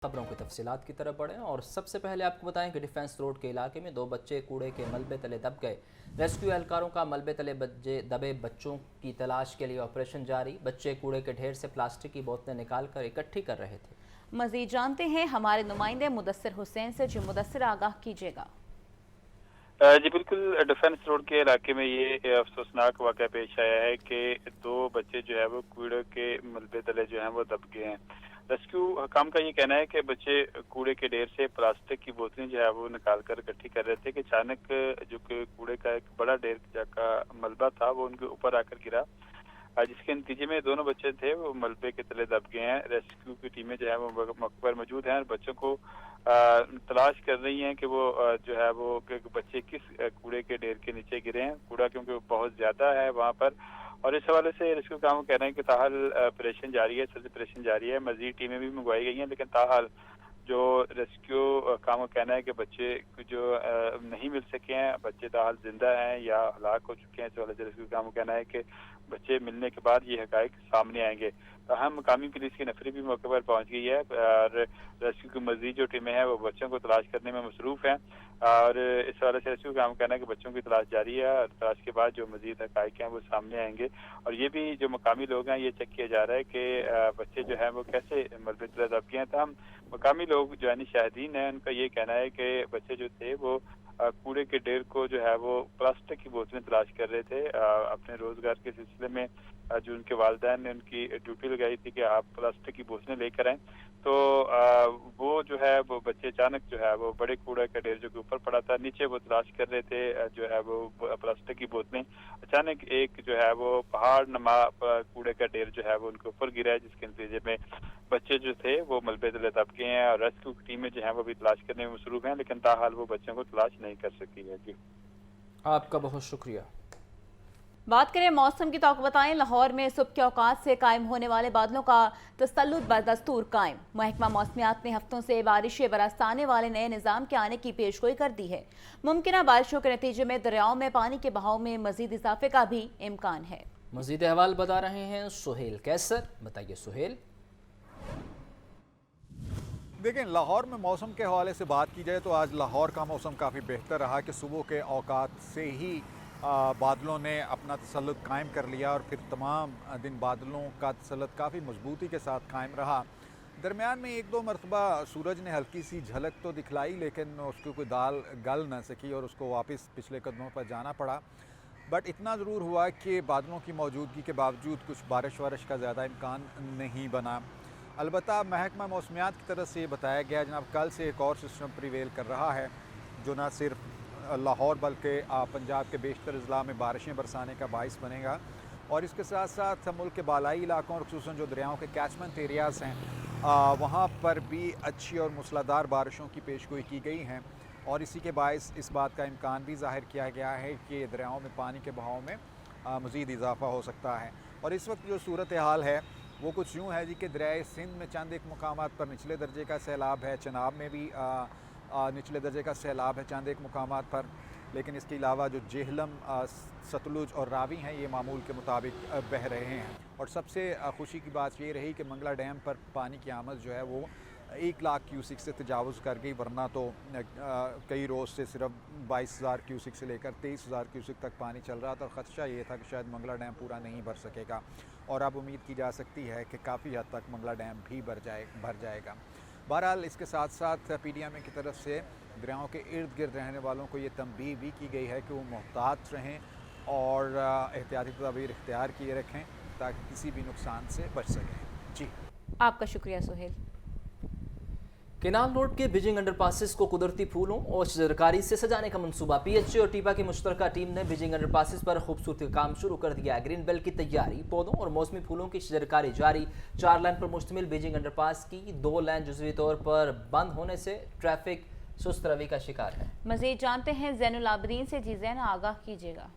खबरों की तफसीलात की तरफ बढ़ें और सबसे पहले आपको बताएं कि डिफेंस रोड के इलाके में 2 बच्चे कूड़े के मलबे तले दब गए। रेस्क्यू एहलकारों का मलबे तले दबे बच्चों की तलाश के लिए ऑपरेशन जारी। बच्चे कूड़े के ढेर से प्लास्टिक की बोतलें निकाल कर इकट्ठी कर रहे थे। मजीद जानते हैं हमारे नुमाइंदे मुदस्सिर हुसैन से। जी मुदस्सिर, आगाह कीजिएगा। जी बिल्कुल, डिफेंस रोड के इलाके में ये अफसोसनाक वाक़या पेश आया है कि 2 बच्चे जो है वो कूड़े के मलबे तले जो हैं वो दब गए हैं। रेस्क्यू हकाम का ये कहना है कि बच्चे कूड़े के ढेर से प्लास्टिक की बोतलें जो है वो निकाल कर इकट्ठी कर रहे थे कि अचानक जो कि कूड़े का एक बड़ा ढेर का मलबा था वो उनके ऊपर आकर गिरा, जिसके नतीजे में दोनों बच्चे थे वो मलबे के तले दब गए हैं। रेस्क्यू की टीमें जो है वो मौके पर मौजूद हैं और बच्चों को तलाश कर रही हैं कि वो जो है वो बच्चे किस कूड़े के ढेर के नीचे गिरे हैं। कूड़ा क्योंकि बहुत ज्यादा है वहाँ पर, और इस हवाले से रेस्क्यू काम कह रहे हैं कि ताहाल ऑपरेशन जारी है, सर्च ऑपरेशन जारी है। मजीद टीमें भी मंगवाई गई हैं, लेकिन ताहाल जो रेस्क्यू काम का कहना है कि बच्चे जो नहीं मिल सके हैं, बच्चे ताहाल जिंदा हैं या हलाक हो चुके हैं। इस वाले से रेस्क्यू काम का कहना है कि बच्चे मिलने के बाद ये हकायक सामने आएंगे। हम मकामी पुलिस की नफरी भी मौके पर पहुंच गई है और रेस्क्यू की मजीद जो टीमें हैं वो बच्चों को तलाश करने में मसरूफ हैं, और इस वाले से रेस्क्यू काम कहना है कि बच्चों की तलाश जारी है और तलाश के बाद जो मजीद हकायक हैं वो सामने आएंगे। और ये भी जो मकामी लोग हैं ये चेक किया जा रहा है कि बच्चे जो है वो कैसे मलबे तले दब गए हैं। तो हम मकामी लोग जो है शाहिदीन हैं उनका ये कहना है कि बच्चे जो थे वो कूड़े के ढेर को जो है वो प्लास्टिक की बोतलें तलाश कर रहे थे। अपने रोजगार के सिलसिले में जो उनके वालिदैन ने उनकी ड्यूटी लगाई थी कि आप प्लास्टिक की बोतलें लेकर आएं, तो वो जो है वो बच्चे अचानक जो है वो बड़े कूड़े का ढेर जो कि ऊपर पड़ा था नीचे वो तलाश कर रहे थे जो है वो प्लास्टिक की बोतलें। अचानक एक जो है वो पहाड़ नमा कूड़े का ढेर जो है वो उनके ऊपर गिरा है, जिसके नतीजे में बच्चे जो थे वो मलबे तले दब गए हैं और रेस्क्यू की टीमें जो है वो भी तलाश करने में मसरूफ हैं, लेकिन ताहाल वो बच्चों को तलाश नहीं कर सकी है। जी आपका बहुत शुक्रिया। बात करें मौसम की तो आपको बताएं, लाहौर में सुबह के औकात से कायम होने वाले बादलों का तसल्लुत बदस्तूर कायम। महकमा मौसमियात ने हफ्तों से बारिशें बरसाने वाले नए निज़ाम के आने की पेशगोई कर दी है। मुमकिन बारिशों के नतीजे में दरियाओं में पानी के बहाव में मजीद इजाफे का भी इम्कान है। मजीद अहवाल बता रहे हैं सुहेल कैसर। बताइए सुहेल। देखिए, लाहौर में मौसम के हवाले से बात की जाए तो आज लाहौर का मौसम काफ़ी बेहतर रहा कि सुबह के औकात से ही बादलों ने अपना तसल्लुत कायम कर लिया और फिर तमाम दिन बादलों का तसल्लुत काफ़ी मजबूती के साथ कायम रहा। दरमियान में एक दो मरतबा सूरज ने हल्की सी झलक तो दिखलाई, लेकिन उसको कोई दाल गल न सकी और उसको वापस पिछले कदमों पर जाना पड़ा। बट इतना ज़रूर हुआ कि बादलों की मौजूदगी के बावजूद कुछ बारिश वारिश का ज़्यादा इम्कान नहीं बना। अलबत्ता महकमा मौसमियात की तरफ से ये बताया गया जनाब कल से एक और सिस्टम प्रिवेल कर रहा है जो ना सिर्फ लाहौर बल्कि पंजाब के बेशतर अजला में बारिशें बरसाने का बाइस बनेगा, और इसके साथ साथ मुल्क के बालाई इलाकों और खुसूसन जो दरियाओं के कैचमेंट एरियाज़ हैं वहाँ पर भी अच्छी और मूसलाधार बारिशों की पेशगोई की गई हैं। और इसी के बायस इस बात का इम्कान भी ज़ाहिर किया गया है कि दरियाओं में पानी के बहाव में मज़ीद इजाफ़ा हो सकता है। और इस वक्त जो सूरत हाल है वो कुछ यूँ है जी कि दरियाए सिंध में चंद एक मुकामात पर निचले दर्जे का सैलाब है, चनाब में भी निचले दर्जे का सैलाब है चंद एक मुकामात पर, लेकिन इसके अलावा जो जेहलम, सतलुज और रावी हैं ये मामूल के मुताबिक बह रहे हैं। और सबसे खुशी की बात ये रही कि मंगला डैम पर पानी की आमद जो है वो 1 लाख क्यूसिक से तजावुज़ कर गई, वरना तो कई रोज़ से सिर्फ 22,000 क्यूसिक से लेकर 23,000 क्यूसिक तक पानी चल रहा था और ख़दशा ये था कि शायद मंगला डैम पूरा नहीं भर सकेगा, और अब उम्मीद की जा सकती है कि काफ़ी हद तक मंगला डैम भी भर जाएगा। बहरहाल इसके साथ साथ PDMA की तरफ से दरियाओं के इर्द गिर्द रहने वालों को ये तंबीह भी की गई है कि वो मोहतात रहें और एहतियाती तदाबीर इख्तियार किए रखें ताकि किसी भी नुकसान से बच सकें। जी आपका शुक्रिया सुहेल। केनाल रोड के बीजिंग अंडरपासेस को कुदरती फूलों और शजरकारी से सजाने का मंसूबा। PHA और टीपा की मुश्तरका टीम ने बीजिंग अंडरपासेस पर खूबसूरती का काम शुरू कर दिया है। ग्रीन बेल्ट की तैयारी, पौधों और मौसमी फूलों की शजरकारी जारी। 4 लाइन पर मुश्तमिल बीजिंग अंडरपास की 2 लाइन जुज़वी तौर पर बंद होने से ट्रैफिक सुस्त रवि का शिकार है। मजीद जानते हैं ज़ैनुल आबदीन से। जी ज़ैन, आगाह कीजिएगा।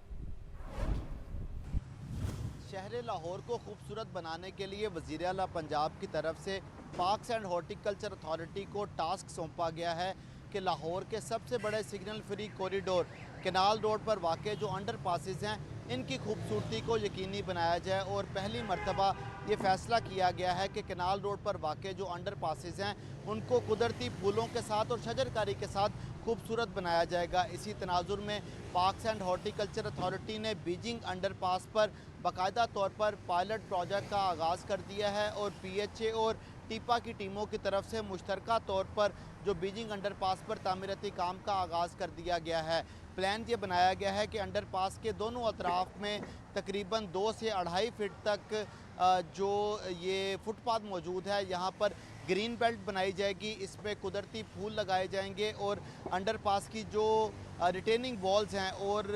शहर लाहौर को खूबसूरत बनाने के लिए वज़ीर आला पंजाब की तरफ से पार्क्स एंड हॉर्टिकल्चर अथॉरिटी को टास्क सौंपा गया है कि लाहौर के सबसे बड़े signal free corridor canal road पर वाक़ जो अंडर पासेस हैं ان की खूबसूरती को यकीनी बनाया जाए और पहली मरतबा ये फ़ैसला किया गया है कि कैनाल रोड पर वाक़ जो अंडर पासेस हैं उनको कुदरती फूलों के साथ और शजरकारी के साथ खूबसूरत बनाया जाएगा। इसी तनाजुर में पार्क्स एंड हॉर्टिकल्चर अथॉरिटी ने बीजिंग अंडर पास पर बाकायदा तौर पर पायलट प्रोजेक्ट का आगाज़ कर दिया है और PHA और टीपा की टीमों की तरफ से मुश्तरका तौर पर जो बीजिंग अंडर पास पर तामीराती काम का आगाज़ कर दिया गया है। प्लान ये बनाया गया है कि अंडर पास के दोनों अतराफ में तकरीबन 2 से 2.5 फीट तक जो ये फुटपाथ मौजूद है यहाँ पर ग्रीन बेल्ट बनाई जाएगी। इसमें कुदरती फूल लगाए जाएंगे और अंडर पास की जो रिटेनिंग वॉल्स हैं और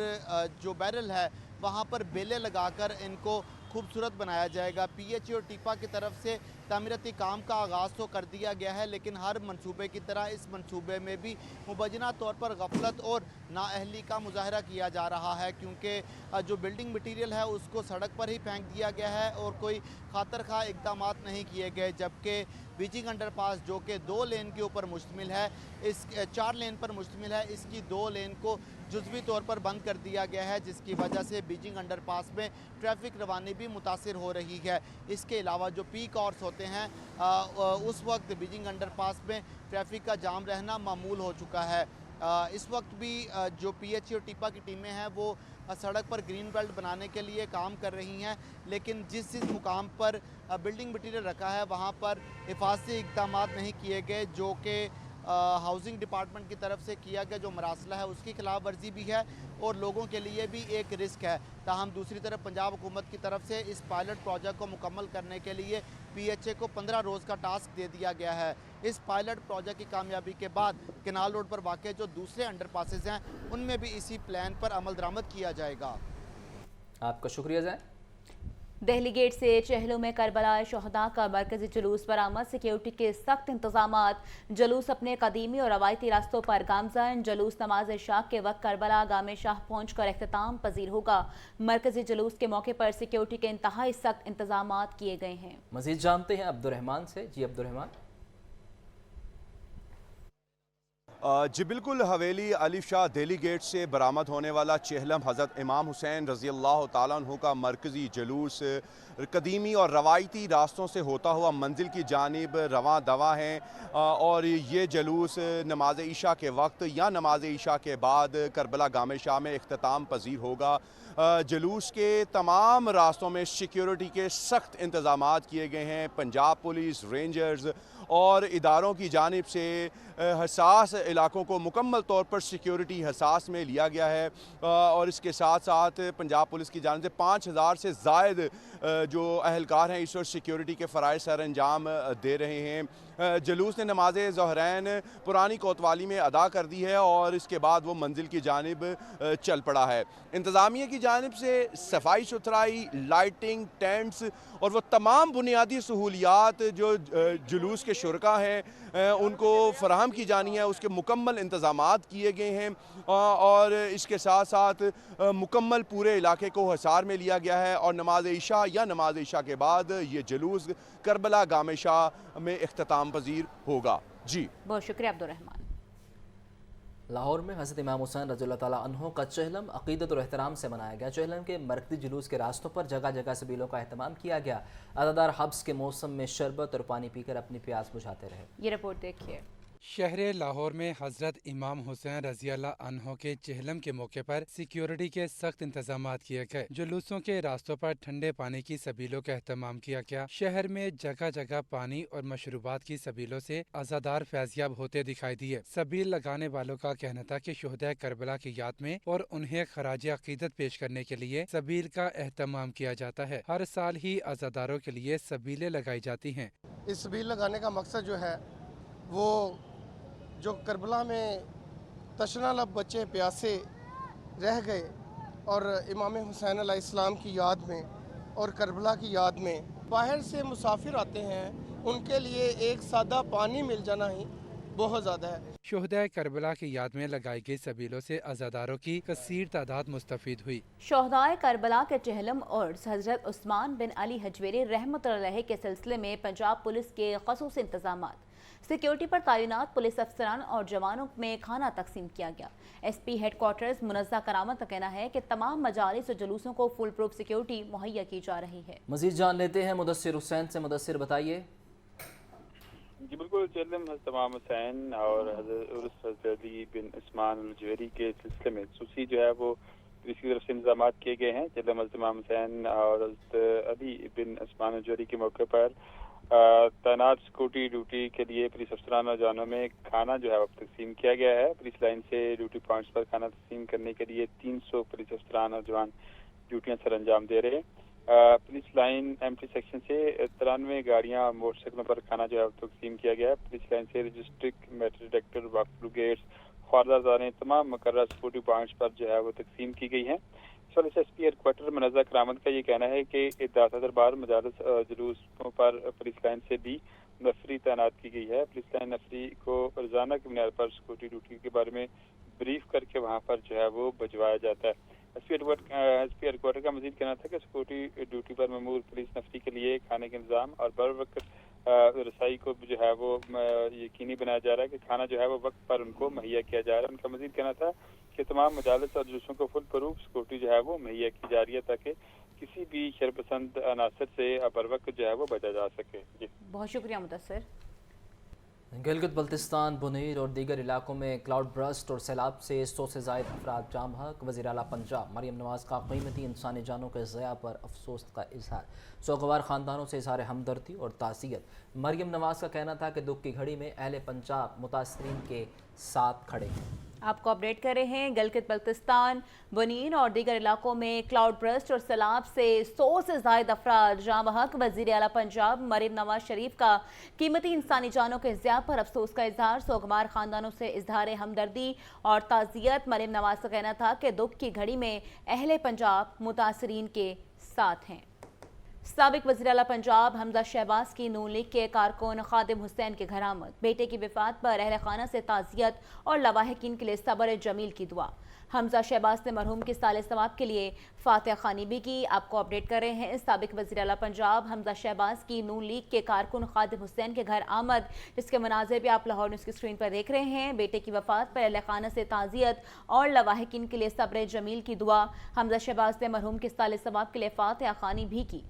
जो बैरल है वहाँ पर बेलें लगाकर इनको खूबसूरत बनाया जाएगा। PHA और टीपा की तरफ से तामीराती काम का आगाज़ तो कर दिया गया है, लेकिन हर मंसूबे की तरह इस मंसूबे में भी मुबैना तौर पर गफलत और नाअहली का मुजाहरा किया जा रहा है, क्योंकि जो बिल्डिंग मटीरियल है उसको सड़क पर ही फेंक दिया गया है और कोई खातर खा इक़दाम नहीं किए गए। जबकि बीजिंग अंडरपास जो कि 2 लेन के ऊपर मुश्तमिल है, इस 4 लेन पर मुश्तमिल है, इसकी 2 लेन को जुज़वी तौर पर बंद कर दिया गया है, जिसकी वजह से बीजिंग अंडरपास में ट्रैफिक रवानी भी मुतासिर हो रही है। इसके अलावा जो पीक आवर्स होते हैं उस वक्त बीजिंग अंडरपास में ट्रैफिक का जाम रहना मामूल हो चुका है। इस वक्त भी जो PHA और टीपा की टीमें हैं वो सड़क पर ग्रीन बेल्ट बनाने के लिए काम कर रही हैं, लेकिन जिस मुकाम पर बिल्डिंग मटीरियल रखा है वहाँ पर हिफाजती इक़दाम नहीं किए गए, जो कि हाउसिंग डिपार्टमेंट की तरफ से किया गया जो मरासला है उसकी खिलाफ वर्जी भी है और लोगों के लिए भी एक रिस्क है। ताहम दूसरी तरफ पंजाब हुकूमत की तरफ से इस पायलट प्रोजेक्ट को मुकम्मल करने के लिए PHA को 15 रोज़ का टास्क दे दिया गया है। इस पायलट प्रोजेक्ट की कामयाबी के बाद कैनाल रोड पर वाक़ जो दूसरे अंडर पासेज हैं उनमें भी इसी प्लान पर अमल दरामद किया जाएगा। आपका शुक्रिया जाए। दिल्ली गेट से चहलों में करबला शहदा का मरकजी जुलूस बरामद। सिक्योरिटी के सख्त इंतजामात। जुलूस अपने कदीमी और रवायती रास्तों पर गामजन। जुलूस नमाज शाह के वक्त करबला गामे शाह पहुंचकर इख्तिताम पजीर होगा। मरकजी जुलूस के मौके पर सिक्योरिटी के इंतहाई सख्त इंतजामात किए गए हैं। मजीद जानते हैं अब्दुर्रहमान से। जी अब्दुर्रहमान। जी बिल्कुल, हवेली अली शाह दिल्ली गेट से बरामद होने वाला चेहलम हज़रत इमाम हुसैन रज़ी अल्लाह तआला अन्हु का मरकज़ी जुलूस कदीमी और रवायती रास्तों से होता हुआ मंजिल की जानिब रवां दवा हैं और ये जुलूस नमाज ईशा के वक्त या नमाज ईशा के बाद करबला गामे शाह में इख्तिताम पजीर होगा। जुलूस के तमाम रास्तों में सिक्योरिटी के सख्त इंतज़ामात किए गए हैं। पंजाब पुलिस, रेंजर्स और इदारों की जानिब से हसास इलाकों को मुकम्मल तौर पर सिक्योरिटी हसास में लिया गया है और इसके साथ साथ पंजाब पुलिस की जानिब से 5000 से ज़ायद जो अहलकार हैं इस वक्त सिक्योरिटी के फ़राइज़ सर अंजाम दे रहे हैं। जुलूस ने नमाज ज़ोहरैन पुरानी कोतवाली में अदा कर दी है और इसके बाद वो मंजिल की जानिब चल पड़ा है। इंतज़ामिया की जानिब से सफाई सुथराई, लाइटिंग, टेंट्स और वो तमाम बुनियादी सहूलियात जो जुलूस के शुरका हैं उनको फराहम की जानी है, उसके मुकम्मल इंतज़ामात किए गए हैं और इसके साथ साथ मुकम्मल पूरे इलाके को हिसार में लिया गया है और नमाज ईशा या नमाज ईशा के बाद ये जुलूस करबला गामे शाह में इख्तिताम पजीर होगा। जी बहुत शुक्रिया अब्दुर्रहमान। लाहौर में हज़रत इमाम हुसैन रज़ियल्लाहु ताला अन्हु का चहलम अक़ीदत और एहतराम से मनाया गया। चहलम के मरकज़ी जुलूस के रास्तों पर जगह जगह सबीलों का अहतमाम किया गया। अज़ादार हब्स के मौसम में शरबत और पानी पीकर अपनी प्यास बुझाते रहे। ये रिपोर्ट देखिए। शहर लाहौर में हजरत इमाम हुसैन रज़ी अल्लाह अन्हु के चहलम के मौके पर सिक्योरिटी के सख्त इंतजामात किए गए। जुलूसों के रास्तों पर ठंडे पानी की सबीलों का एहतमाम किया गया। शहर में जगह जगह पानी और मशरूबात की सबीलों से अज़ादार फैज़याब होते दिखाई दिए। सबील लगाने वालों का कहना था कि शुहदा करबला की याद में और उन्हें खराज अकीदत पेश करने के लिए सबील का एहतमाम किया जाता है। हर साल ही अज़ादारों के लिए सबीलें लगाई जाती हैं। इस सबील लगाने का मकसद जो है वो जो करबला में तशना लब बच्चे प्यासे रह गए और इमाम हुसैन अलैहिस्सलाम की याद में और करबला की याद में बाहर से मुसाफिर आते हैं, उनके लिए एक सादा पानी मिल जाना ही बहुत ज़्यादा है। शुहदा करबला की याद में लगाई गई सबीलों से अज़ादारों की कसीर तादाद मुस्तफीद हुई। शुहदाए करबला के चहलम और हजरत उस्मान बिन अली हजवेरी रहमतुल्लाह अलैह के सिलसिले में पंजाब पुलिस के ख़ुसूसी इंतजामात। सिक्योरिटी पर तैनात पुलिस अफसरान और जवानों में खाना तकसीम किया गया। SP हेडक्वार्टर्स मुनज़्ज़ा करामत का कहना है कि तमाम मजालिस और जुलूसों को फुल प्रूफ सिक्योरिटी मुहैया की जा रही है। मजीद जान लेते हैं मुदस्सिर हुसैन से। मुदस्सिर बताइए। जी बिल्कुल, चेलम तमाम हुसैन और हज़रत अली बिन उस्मान अल-जुहैरी के सिलसिले में सूसी जो है वो पुलिस की तरफ से इंतजाम किए गए हैं। चेलम तमाम हुसैन और हज़रत अली बिन उस्मान अल-जुहैरी के मौके पर तैनात सिक्योरिटी ड्यूटी के लिए पुलिस अफसरान और जवानों में खाना जो है वो तकसीम किया गया है। पुलिस लाइन से ड्यूटी पॉइंट्स पर खाना तकसीम करने के लिए 300 पुलिस अफसरान और जवान ड्यूटियां सर अंजाम दे रहे हैं। पुलिस लाइन एमटी सेक्शन से 93 गाड़ियां मोटरसाइकिलों पर खाना जो है तकसीम किया गया है। पुलिस लाइन से रजिस्ट्रिक्ट मेटल डिटेक्टर वाकथ्रू गेट्स खारदार तमाम मुकर्रर सिक्योरिटी पॉइंट्स पर जो है वो तकसीम की गई है। SP हेडक्वार्टर मुनज़्ज़ा करामत का ये कहना है कि दाता दरबार मजालिस जुलूसों पर पुलिस लाइन से भी नफरी तैनात की गई है। पुलिस लाइन नफरी को रोजाना की बुनियाद पर सिक्योरिटी ड्यूटी के बारे में ब्रीफ करके वहाँ पर जो है वो भिजवाया जाता है। SP हेडक्वार्टर का मजीद कहना था कि सिक्योरिटी ड्यूटी पर ममूर पुलिस नफरी के लिए खाने के इंतजाम और बर वक्त रसाई को जो है वो यकीनी बनाया जा रहा है कि खाना जो है वो वक्त पर उनको मुहैया किया जा रहा है। उनका मजीद कहना था कि तमाम मजालिस और जुलूसों को फुल प्रूफ सिक्योरिटी जो है वो मुहैया की जा रही है ताकि किसी भी शरपसंद अनासर से बर वक्त जो है वो बचा जा सके। जी बहुत शुक्रिया मुदस्सिर। गिलगित बल्तिस्तान, बुनीर और दीगर इलाकों में क्लाउड बर्स्ट और सैलाब से 100 से ज़ायद अफराद जाम हक। वज़ीर आला पंजाब मरियम नवाज़ का क़ीमती इंसानी जानों के ज़या पर अफसोस का इजहार। सोगवार ख़ानदानों से इजहार हमदर्दी और ताज़ियत। मरियम नवाज़ का कहना था कि दुख की घड़ी में अहले पंजाब मुतासरीन के साथ खड़े हैं। आपको अपडेट कर रहे हैं। गिलगित बल्तिस्तान, बुनीर और दीगर इलाकों में क्लाउड बर्स्ट और सैलाब से 100 से ज़ायद अफराद जाम हक। वज़ीर आला पंजाब मरियम नवाज शरीफ का कीमती इंसानी जानों के ज़िया पर अफसोस का इजहार। सोगवार ख़ानदानों से इजहार हमदर्दी और ताज़ियत। मरियम नवाज का कहना था कि दुख की घड़ी में अहले पंजाब मुतासरीन के साथ हैं। साबिक वज़ीर आला पंजाब हमजा शहबाज की नून लीग के कारकुन खादिम हुसैन के घर आमद। बेटे की वफ़ात पर अहल खाना से ताज़ियत और लवाहिकीन के लिए सब्र जमील की दुआ। हमजा शहबाज ने मरहूम की साले सवाब के लिए फातिहा खानी भी की। आपको अपडेट कर रहे हैं। साबिक वज़ीर आला पंजाब हमजा शहबाज की नून लीग के कारकुन खादिम हुसैन के घर आमद, जिसके मनाज़िर भी आप लाहौर न्यूज़ की स्क्रीन पर देख रहे हैं। बेटे की वफ़ात पर अहल खाना से ताज़ियत और लवाहिकीन के लिए सब्र जमील की दुआ। हमजा शहबाज ने मरहूम के साले सवाब के लिए फातिहा खानी भी की।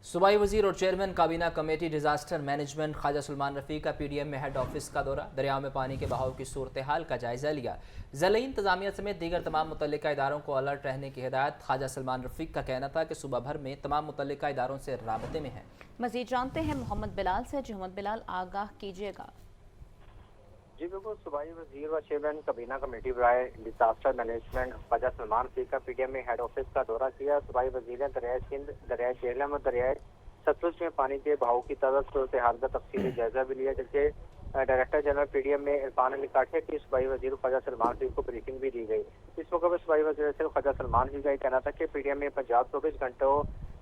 सूबाई वजीर और चेयरमैन काबीना committee disaster management Khwaja Salman Rafi का PDM में हेड ऑफिस का दौरा। दरिया में पानी के बहाव की सूरत हाल का जायजा लिया। ज़िला इंतजामिया समेत दीगर तमाम मुतल्लिका इदारों को अलर्ट रहने की हिदायत। ख्वाजा सलमान रफ़ी का कहना था कि सूबा भर में तमाम मुतल्लिका इदारों से राबते में है। मज़ीद जानते हैं मोहम्मद बिलाल से। मोहम्मद बिलाल, आगाह कीजिएगा। जी बिल्कुल, सूबाई वजीर व चेयरमैन काबीना कमेटी बराए डिजास्टर मैनेजमेंट ख्वाजा सलमान रफ़ी का PDM में हेड ऑफिस का दौरा किया। सूबाई वजीर ने दरियाए सिंध, दरियाए झेलम और दरियाए सतलुज में पानी के बहाव की ताज़ा सूरत हाल का तफसीली जायजा भी लिया, जबकि डायरेक्टर जनरल PDM में इरफान अली काठे की सूबाई वजीर ख्वाजा सलमान रफ़ी को ब्रीफिंग भी दी गई। इस मौके पर सूबाई वजीर ख्वाजा सलमान रफ़ी का ये कहना था कि PDM में पंजाब 24 घंटों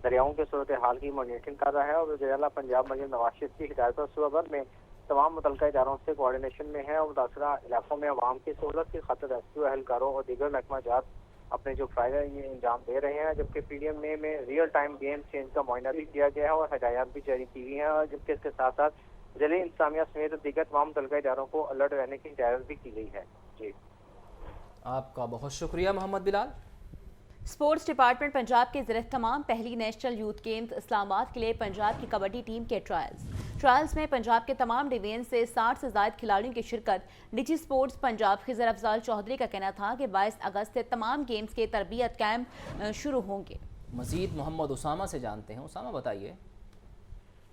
दरियाओं के सूरत हाल की मॉनिटरिंग कर रहा है और वज़ीर आला पंजाब मरियम नवाज शरीफ की हिदायत पर सूबा भर में तमाम मुतल्लिका इदारों से कोऑर्डिनेशन में है और मुतासरा इलाकों में अवाम की सहूलत की खातिर रेस्क्यू एहलकारों और दीगर महकमा जात अपने जो फ़ायदा ये इंजाम दे रहे हैं। जबकि PDM में रियल टाइम गेम चेंज का मुआयना भी किया गया है और हिदायत भी जारी की गई हैं और जबकि इसके साथ साथ ज़िले इंतजामिया समेत दीगर तमाम मुतल्लिका इदारों को अलर्ट रहने की हिदायत भी की गई है। जी, आपका बहुत शुक्रिया मोहम्मद बिलाल। स्पोर्ट्स डिपार्टमेंट पंजाब के ज़रिए पहली नेशनल यूथ गेम्स इस्लामाबाद के लिए पंजाब की कबड्डी टीम के ट्रायल्स में पंजाब के तमाम डिवीजन से 60 से ज़ायद खिलाड़ियों की शिरकत। डिजी स्पोर्ट्स पंजाब खिजर अफजाल चौधरी का कहना था कि 22 अगस्त से तमाम गेम्स के तरबियत कैंप शुरू होंगे। मजीद मोहम्मद उसामा से जानते हैं। उसामा बताइए।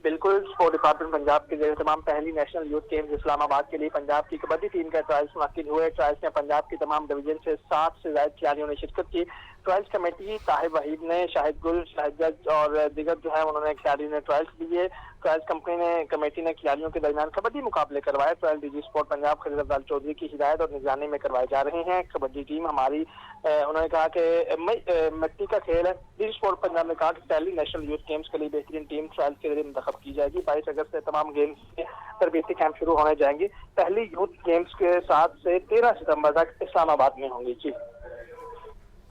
बिल्कुल, स्पोर्ट डिपार्टमेंट पंजाब के जरिए तमाम पहली नेशनल यूथ गेम्स इस्लामाबाद के लिए पंजाब की कबड्डी टीम का ट्रायल्स मुनक्किद हुए। ट्रायल्स में पंजाब की तमाम डिवीजन से 60 से ज्यादा खिलाड़ियों ने शिरकत की। ट्रायल्स कमेटी ताहिर वहीद ने, शाहिद गुल, शाहिद गज और दीगर जो है उन्होंने खिलाड़ियों ने ट्रायल्स दिए। ट्रायल्स कमेटी ने खिलाड़ियों के दरमियान कबड्डी मुकाबले करवाए। Trial DG sport Punjab Khizar Afzal Chaudhry की हिदायत और निगरानी में करवाए जा रहे हैं। कबड्डी टीम हमारी उन्होंने कहा कि मिट्टी का खेल है। डीजी स्पोर्ट पंजाब ने कहा कि पहली नेशनल यूथ गेम्स के लिए बेहतरीन टीम ट्रायल्स के जरिए इंतखाब की जाएगी। 22 अगस्त से तमाम गेम्स के तरबियती कैंप शुरू होने जाएंगे। पहली यूथ गेम्स के 7 से 13 सितंबर तक इस्लामाबाद में होंगी। जी,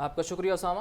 आपका शुक्रिया उसामा।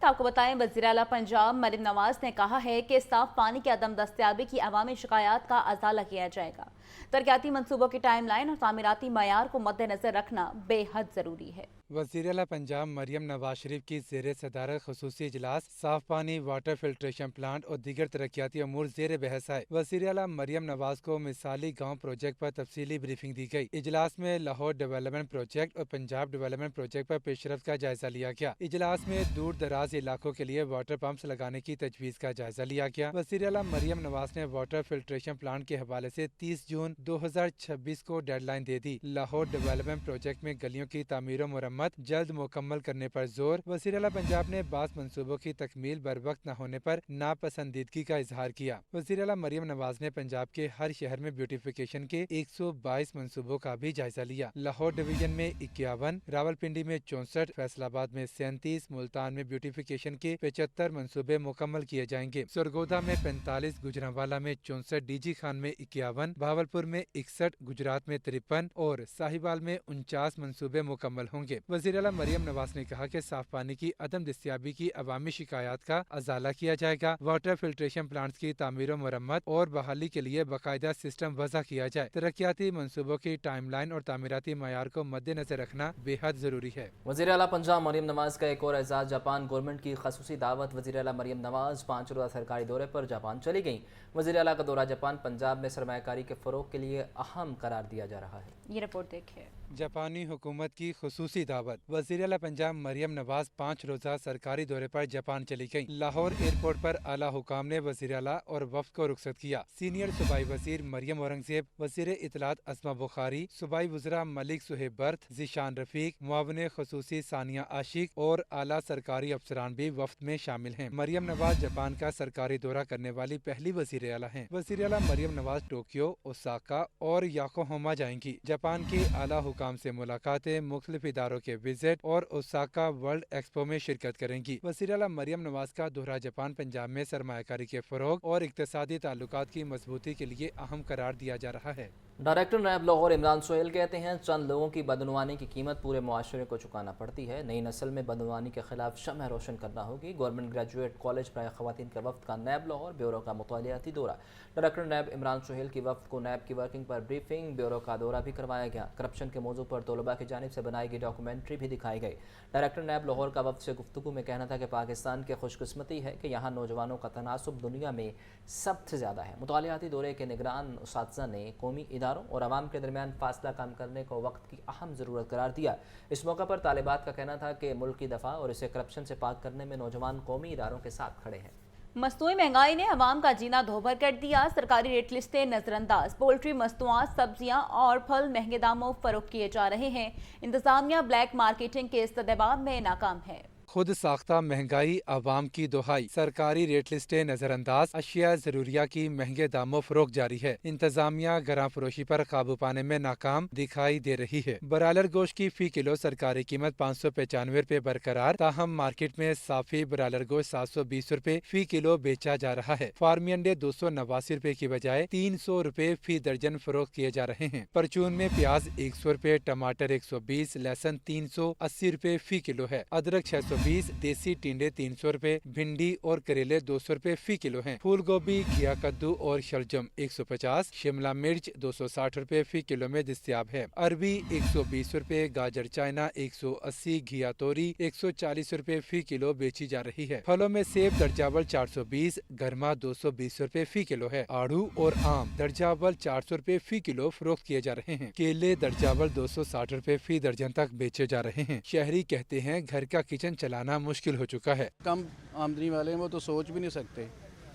तो आपको बताएं, वज़ीर आला पंजाब मरियम नवाज ने कहा है कि साफ पानी की अदम दस्तयाबी की अवामी शिकायत का अजाला किया जाएगा। तरक्याती मनसूबों की टाइमलाइन और तामीराती मयार को मद्देनजर रखना बेहद ज़रूरी है। वज़ीर आला पंजाब मरियम नवाज शरीफ की ज़ेर सदारत खुसूसी इजलास साफ पानी, वाटर फिल्ट्रेशन प्लांट और दीगर तरक्याती अमूर ज़ेर बहस आए। वज़ीर आला मरियम नवाज को मिसाली गाँव प्रोजेक्ट पर तफसीली ब्रीफिंग दी गई। इजलास में लाहौर डेवलपमेंट प्रोजेक्ट और पंजाब डेवलपमेंट प्रोजेक्ट पर पेशरफ्त का जायजा लिया गया। इजलास में दूर दराज इलाकों के लिए वाटर पंप्स लगाने की तजवीज़ का जायजा लिया गया। वज़ीर आला मरियम नवाज ने वाटर फिल्ट्रेशन प्लांट के हवाले से 30 जून 2026 को डेडलाइन दे दी। लाहौर डेवलपमेंट प्रोजेक्ट में गलियों की तामीर और मरम्मत जल्द मुकम्मल करने पर जोर। वज़ीर आला पंजाब ने बास मंसूबों की तकमील बर वक्त न होने पर नापसंदीदगी का इजहार किया। वज़ीर आला मरियम नवाज ने पंजाब के हर शहर में ब्यूटिफिकेशन के 122 मंसूबों का भी जायजा लिया। लाहौर डिवीजन में 51, रावलपिंडी में 64, फैसलाबाद में 37, मुल्तान में ब्यूटिफिकेशन के 75 मंसूबे मुकम्मल किए जाएंगे। सरगोदा में 45, गुजरांवाला में 64, डीजी खान में 51, भावलपुर में 61, गुजरात में 53 और साहिवाल में 49 मंसूबे मुकम्मल होंगे। वज़ीर आला मरियम नवाज ने कहा कि साफ पानी की अदम दस्तयाबी की अवामी शिकायत का अजाला किया जाएगा। वाटर फिल्ट्रेशन प्लांट्स की तामीर और मरम्मत और बहाली के लिए बाकायदा सिस्टम वज़ा किया जाए। तरक्याती मंसूबों की टाइमलाइन और तामीराती मयार को मद्देनजर रखना बेहद जरूरी है। वज़ीर आला पंजाब मरियम नवाज का एक और एजाज़। जापान गवर्नमेंट की खसूसी दावत। वज़ीर आला मरियम नवाज 5 रोज़ा सरकारी दौरे पर जापान चली गईं। वज़ीर आला का दौरा जापान पंजाब में सरमायाकारी के फ़रोग़ के लिए अहम करार दिया जा रहा है। ये रिपोर्ट देखिए। जापानी हुकूमत की खुसूसी दावत। वज़ीर आला पंजाब मरियम नवाज 5 रोज़ा सरकारी दौरे पर जापान चली गईं। लाहौर एयरपोर्ट पर आला हुकाम ने वज़ीर आला और वफ़द को रुखसत किया। सीनियर सूबाई वज़ीर मरियम औरंगज़ेब, वज़ीर इत्तलात अस्मा बुखारी, सूबाई वज़रा मलिक सुहेब बर्थ, ज़ीशान रफ़ीक, मुआविन खुसूसी सानिया आशिक और आला सरकारी अफसरान भी वफ़द में शामिल हैं। मरियम नवाज जापान का सरकारी दौरा करने वाली पहली वज़ीर आला हैं। वज़ीर आला मरियम नवाज टोक्यो, ओसाका और याकोहामा जाएंगी। जापान के आला काम से मुलाकातें, मुख्तलिफ इदारों के विजिट और ओसाका वर्ल्ड एक्सपो में शिरकत करेंगी। वज़ीर आला मरियम नवाज का दौरा जापान पंजाब में सरमायाकारी के फ़रोग़ और इक़्तिसादी ताल्लुकात की मजबूती के लिए अहम करार दिया जा रहा है। डायरेक्टर नैब लाहौर इमरान सोहेल कहते हैं, चंद लोगों की बदनवानी की कीमत पूरे मुआशरे को चुकाना पड़ती है। नई नस्ल में बदनवानी के खिलाफ शमह रोशन करना होगी। गवर्नमेंट ग्रेजुएट कॉलेज बराए ख़वातीन के वफ़द का नैब लाहौर ब्यूरो का मुतालियाती दौरा। डायरेक्टर नैब इमरान सोहेल की वफ़द को नैब की वर्किंग पर ब्रीफिंग, ब्यूरो का दौरा भी करवाया गया। करप्शन के मौजू पर तलबा की जानिब से बनाई गई डॉक्यूमेंट्री भी दिखाई गई। डायरेक्टर नैब लाहौर का वफ़द से गुफ्तगू में कहना था कि पाकिस्तान की खुशकिस्मती है कि यहाँ नौजवानों का तनासुब दुनिया में सबसे ज़्यादा है। मुतालियाती दौरे के निगरान उस्ताज़ा ने कौमी इदारों और आवाम के दरमियान फासला काम करने को वक्त की अहम ज़रूरत करार दिया। इस मौका पर तालिबात का कहना था कि मुल्क की दफ़ा और इसे करप्शन से पाक करने में नौजवान कौमी इदारों के साथ खड़े हैं। मसनूई महंगाई ने अवाम का जीना धोबर कर दिया। सरकारी रेट लिस्टें नजरअंदाज। पोल्ट्री, मस्तुआत, सब्जियां और फल महंगे दामों फरोख्त किए जा रहे हैं। इंतजामिया ब्लैक मार्केटिंग के इस्तदाबाब में नाकाम है। खुद साख्ता महंगाई आवाम की दोहाई। सरकारी रेट लिस्टें नजरअंदाज। अशिया जरूरिया की महंगे दामों फरोख्त जारी है। इंतजामिया गरां फरोशी पर काबू पाने में नाकाम दिखाई दे रही है। ब्रायलर गोश्त की फी किलो सरकारी कीमत 595 रुपए बरकरार। ताहम मार्केट में साफी ब्रायलर गोश्त 720 रुपए फी किलो बेचा जा रहा है। फार्मी अंडे 289 रुपए की बजाय 300 रुपए फी दर्जन फरोख्त किए जा रहे हैं। परचून में प्याज 100 रुपए, टमाटर 120, लहसुन 380 रुपए फी किलो है। अदरक 620, देसी टिंडे 300 रुपए, भिंडी और करेले 200 रुपए फी किलो हैं। फूल गोभी, घिया कद्दू और शलजम 150, शिमला मिर्च 260 रुपए फी किलो में दस्तयाब है। अरबी 120 रुपए, गाजर चाइना 180, घिया तोरी 140 रुपए फी किलो बेची जा रही है। फलों में सेब दर्जावल 420, गरमा 220 रुपए फी किलो है। आड़ू और आम दर्जावल 400 रुपए फी किलो फरोख्त किए जा रहे हैं। केले दर्जावल 260 रुपए फी दर्जन तक बेचे जा रहे हैं। शहरी कहते हैं घर का किचन चलाना मुश्किल हो चुका है। कम आमदनी वाले हैं वो तो सोच भी नहीं सकते,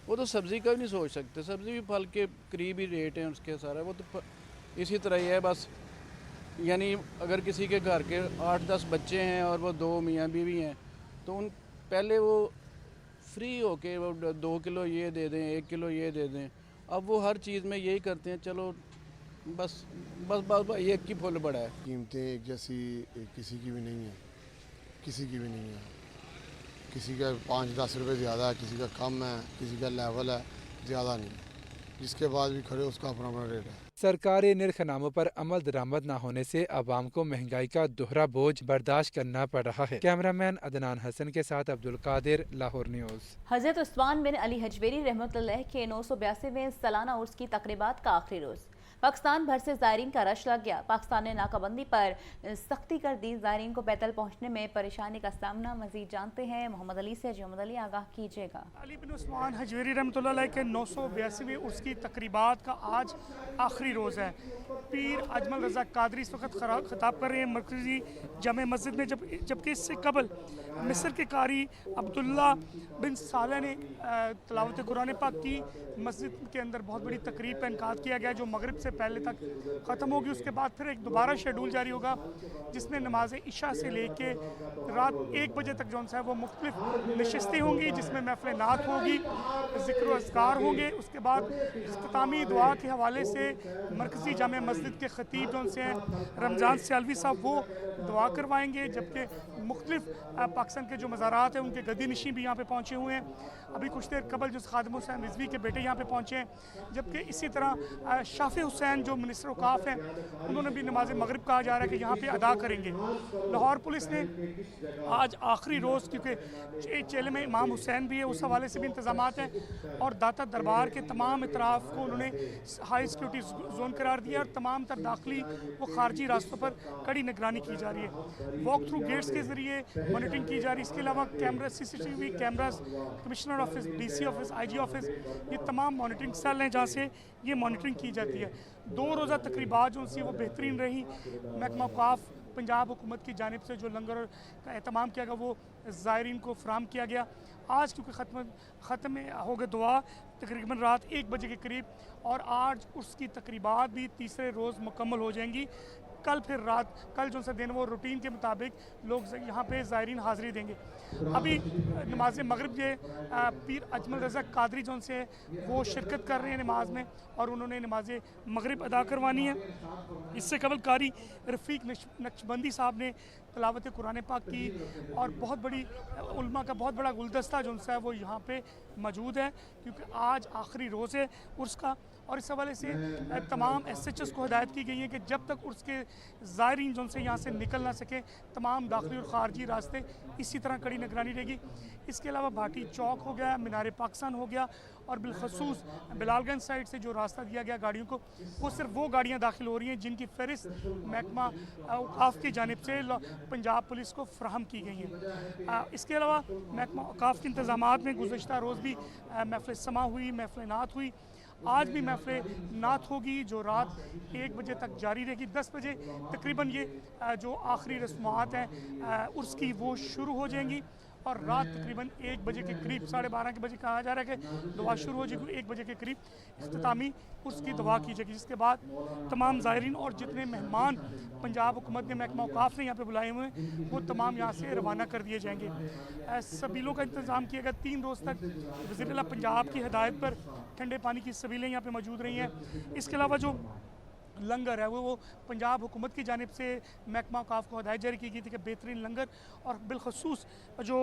वो तो सब्ज़ी का भी नहीं सोच सकते। सब्ज़ी भी फल के करीब ही रेट है उसके सारा, वो तो इसी तरह ही है बस। यानी अगर किसी के घर के 8-10 बच्चे हैं और वो 2 मियाँ बीवी हैं तो उन पहले वो फ्री होके वो 2 किलो ये दे दें, 1 किलो ये दे दें। अब वो हर चीज़ में यही करते हैं, चलो बस एक की फुल बड़ा है। कीमतें एक जैसी किसी की भी नहीं है, किसी की भी नहीं है। किसी का 5-10 रुपये ज़्यादा है, किसी का कम है, किसी का लेवल है, ज़्यादा नहीं है। जिसके बाद भी खड़े उसका अपना अपना रेट है। सरकारी निर्खनामों पर अमल दरामद न होने से आवाम को महंगाई का दोहरा बोझ बर्दाश्त करना पड़ रहा है। कैमरामैन अदनान हसन के साथ अब्दुल कादिर, लाहौर न्यूज़। हजरत उस्मान बिन अली हजवेरी रहमतुल्लाह के 982वें सालाना उर्स की तकरीबात का आखिरी रोज़। पाकिस्तान भर से ज़ायरीन का रश लग गया। पाकिस्तान ने नाकाबंदी पर सख्ती कर दी। ज़ायरीन को पैदल पहुंचने में परेशानी का सामना। मजीद जानते हैं मोहम्मद अली से। मोहम्मद अली, आगाह कीजिएगा। अली बिन उस्मान हजवेरी रहमतुल्लाह के 982वें उर्स की तकरीबात का आज आखिरी रोज़ है। पीर अजमल रज़ा कादरी इस वक्त खिताब कर रहे हैं मरकज़ी जामे मस्जिद में, जबकि इससे कबल मिस्र के कारी अब्दुल्ला बिन सालेह ने तिलावत कुरान पाक की। मस्जिद के अंदर बहुत बड़ी तकरीब का इनकाद किया गया जो मगरिब से पहले तक ख़त्म होगी। उसके बाद फिर एक दोबारा शेड्यूल जारी होगा जिसमें नमाज इशा से लेके रात 1 बजे तक जो है वो मुख्तलिफ नशिस्तें होंगी, जिसमें महफ़िल नात होगी, ज़िक्र व अज़कार होंगे। उसके बाद इख्तितामी दुआ के हवाले से मरकज़ी जामे मस्जिद के ख़तीब जो से हैं रमज़ान सियालवी साहब वो दुआ करवाएंगे, जबकि मुख्तलिफ पाकिस्तान के जो मज़ारात हैं उनके गद्दी नशीं भी यहाँ पे पहुँचे हुए हैं। अभी कुछ देर कबल जो खादिम हुसैन रिजवी के बेटे यहाँ पे पहुँचे हैं, जबकि इसी तरह शाफी हुसैन जो मिनिस्टर औकाफ हैं उन्होंने भी नमाज मगरिब कहा जा रहा है कि यहाँ पे अदा करेंगे। लाहौर पुलिस ने आज आखिरी रोज़, क्योंकि चेले में इमाम हुसैन भी है, उस हवाले से भी इंतजामात हैं और दाता दरबार के तमाम इतराफ़ को उन्होंने हाई सिक्योरिटी जोन करार दिया और तमाम तर दाखिली व खारजी रास्तों पर कड़ी निगरानी की जा रही है। वॉक थ्रू गेट्स के ज़रिए मॉनिटरिंग की जा रही है। इसके अलावा camera, CCTV cameras, commissioner office, DC office, IG office, ये तमाम मॉनिटरिंग सेल हैं जहाँ से ये मॉनिटरिंग की जाती है। 2 रोज़ा तकरीबात जो सी वो बेहतरीन रही। महकमा औकाफ पंजाब हुकूमत की जानिब से जो लंगर का एहतमाम किया गया वो ज़ायरीन को फराम किया गया। आज क्योंकि ख़त्म हो गए दुआ तकरीबन रात 1 बजे के करीब, और आज उसकी तकरीबात भी तीसरे रोज़ मुकम्मल हो जाएंगी। कल फिर कल जो सा दिन वो रूटीन के मुताबिक लोग यहाँ पे ज़ायरीन हाज़िरी देंगे। अभी नमाज मगरिब के पीर अजमल रज़ा कादरी जो से वो शिरकत कर रहे हैं नमाज में और उन्होंने नमाज मगरिब अदा करवानी है। इससे कबल कारी रफ़ीक नक्शबंदी साहब ने तिलावत कुरान पाक की और बहुत बड़ी उल्मा का बहुत बड़ा गुलदस्ता जो है वो यहाँ पे मौजूद है, क्योंकि आज आखिरी रोज़ है उर्स का। और इस हवाले से तमाम SHS को हिदायत की गई है कि जब तक उसके ज़ायरीन जो से यहाँ से निकल ना सके तमाम दाखिली और ख़ारजी रास्ते इसी तरह कड़ी निगरानी रहेगी। इसके अलावा भाटी चौक हो गया, मीनार पाकिस्तान हो गया और बिलखसूस बिलालगंज साइड से जो रास्ता दिया गया गाड़ियों को, वो सिर्फ वो गाड़ियाँ दाखिल हो रही हैं जिनकी फ़हरिस्त महकमा औकाफ की जानिब से पंजाब पुलिस को फराहम की गई है। इसके अलावा महकमा औकाफ के इंतज़ामात में गुज़श्ता रोज़ भी महफ़िल समा हुई, महफ़िल नात हुई। आज भी महफ़िल नात होगी जो रात 1 बजे तक जारी रहेगी। 10 बजे तकरीबन ये जो आखिरी रस्मात हैं उर्स की वो शुरू हो जाएंगी और रात तकरीबन 1 बजे के करीब, 12:30 के बजे कहा जा रहा है कि दुआ शुरू हो जाएगी। 1 बजे के करीब इख्तितामी उर्स की दुआ की जाएगी, जिसके बाद तमाम ज़ायरीन और जितने मेहमान पंजाब हुकूमत ने महकमा औकाफ ने यहाँ पे बुलाए हुए हैं वो तमाम यहाँ से रवाना कर दिए जाएंगे। सबीलों का इंतज़ाम किया गया 3 रोज़ तक। वज़ीर-ए-आला पंजाब की हिदायत पर ठंडे पानी की सबीलें यहाँ पे मौजूद रही हैं। इसके अलावा जो लंगर है वो पंजाब हुकूमत की जानिब से महकमा औकाफ को हिदायत जारी की गई थी कि बेहतरीन लंगर, और बिलखसूस जो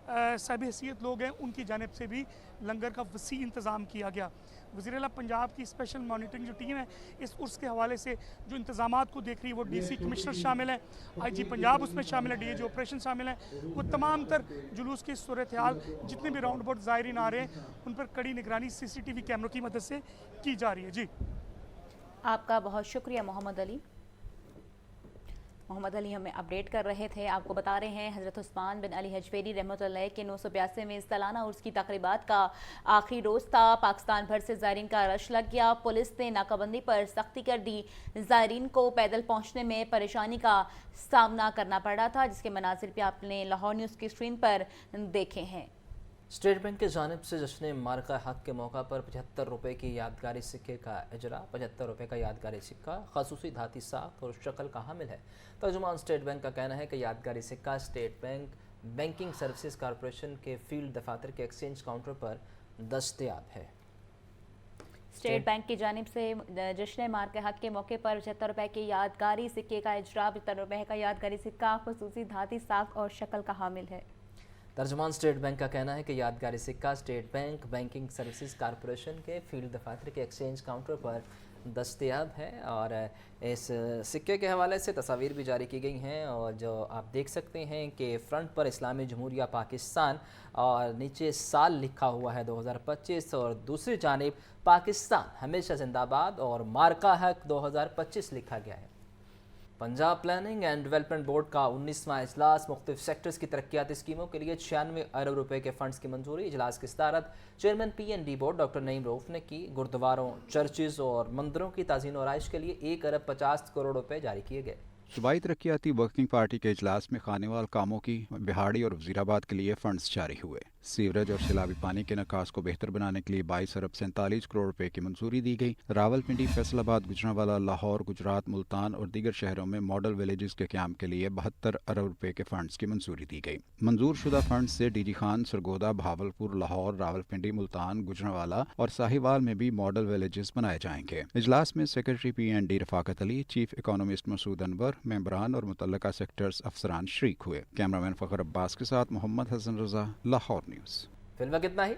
साहिब हैसियत लोग हैं उनकी जानिब से भी लंगर का वसी इंतज़ाम किया गया। वज़ीर-ए-आला पंजाब की स्पेशल मॉनिटरिंग जो टीम है इस उर्स के हवाले से जो इंतज़ामात को देख रही है वो DC कमिश्नर शामिल है, IG पंजाब उसमें शामिल है, DIG ऑपरेशन शामिल है। वो तमाम तर जुलूस की सूरत हाल जितने भी राउंड अबाउट ज़ायरीन आ रहे हैं उन पर कड़ी निगरानी CCTV कैमरों की मदद से की जा रही है। जी, आपका बहुत शुक्रिया मोहम्मद अली। मोहम्मद अली हमें अपडेट कर रहे थे। आपको बता रहे हैं हज़रत उस्मान बिन अली हजवेरी रहमतुल्लाह के 982वें सालाना उर्स की तकरीबात का आखिरी रोज़ था। पाकिस्तान भर से ज़ायरीन का रश लग गया। पुलिस ने नाकाबंदी पर सख्ती कर दी। ज़ायरीन को पैदल पहुँचने में परेशानी का सामना करना पड़ा था, जिसके मनाजिर भी आपने लाहौर न्यूज़ की स्क्रीन पर देखे हैं। स्टेट बैंक की जानिब से जश्न मार्का हक के मौका पर 75 रुपये की यादगारी सिक्के का इजरा। 75 रुपये का यादगारी सिक्का खसूसी धाती साख और शक्ल का हामिल है। तर्जुमान स्टेट बैंक का कहना है कि यादगारी सिक्का state bank banking services corporation के फील्ड दफातर के एक्सचेंज काउंटर पर दस्तयाब है। स्टेट बैंक की जानिब से जश्न मार्के हक के मौके पर 75 रुपये के यादगारी सिक्के का इजरा। 75 रुपये का यादगारी सिक्का खसूसी धाती साख और शक्ल का हामिल है। तर्जुमान स्टेट बैंक का कहना है कि यादगारी सिक्का state bank banking services corporation के फील्ड दफातर के एक्सचेंज काउंटर पर दस्तयाब है और इस सिक्के के हवाले से तस्वीर भी जारी की गई हैं और जो आप देख सकते हैं कि फ्रंट पर इस्लामी जमहूरिया पाकिस्तान और नीचे साल लिखा हुआ है 2025 और दूसरी जानिब पाकिस्तान हमेशा जिंदाबाद और मार्का हक 2025 लिखा गया है। Punjab planning and development board का 19वां इजलास मुख्तलिफ सेक्टर्स की तरक्याती स्कीमों के लिए 96 अरब रुपए के फंड्स की मंजूरी। इजलास की सदारत chairman PND board doctor Naeem Rauf ने की। गुरुद्वारों, चर्चेज और मंदिरों की ताज़ीन और आइश के लिए 1 अरब 50 करोड़ रुपए जारी किए गए। सूबाई तरक्याती वर्किंग पार्टी के इजलास में खानेवाल कामों की बिहाड़ी और वजीराबाद के लिए फंड्स जारी हुए। सीवरेज और सैलाबी पानी के निकास को बेहतर बनाने के लिए 22 अरब 47 करोड़ रुपए की मंजूरी दी गई। रावलपिंडी, फैसलाबाद, गुजरांवाला, लाहौर, गुजरात, मुल्तान और दीगर शहरों में मॉडल विलेजेस के क्याम के लिए 72 अरब रुपए के फंड्स की मंजूरी दी गई। मंजूर शुदा फंड से DG खान, सरगोदा, भावलपुर, लाहौर, रावलपिंडी, मुल्तान, गुजरांवाला और साहिवाल में भी मॉडल विलेजेस बनाए जाएंगे। इजलास में secretary PND Rafaqat Ali, chief economist Masood Anwar, मेंबरान और मुतल्लका सेक्टर्स अफसरान शरीक हुए। कैमरामैन फखर अब्बास के साथ मोहम्मद हसन रजा, लाहौर न्यूज़। फिल्म कितना ही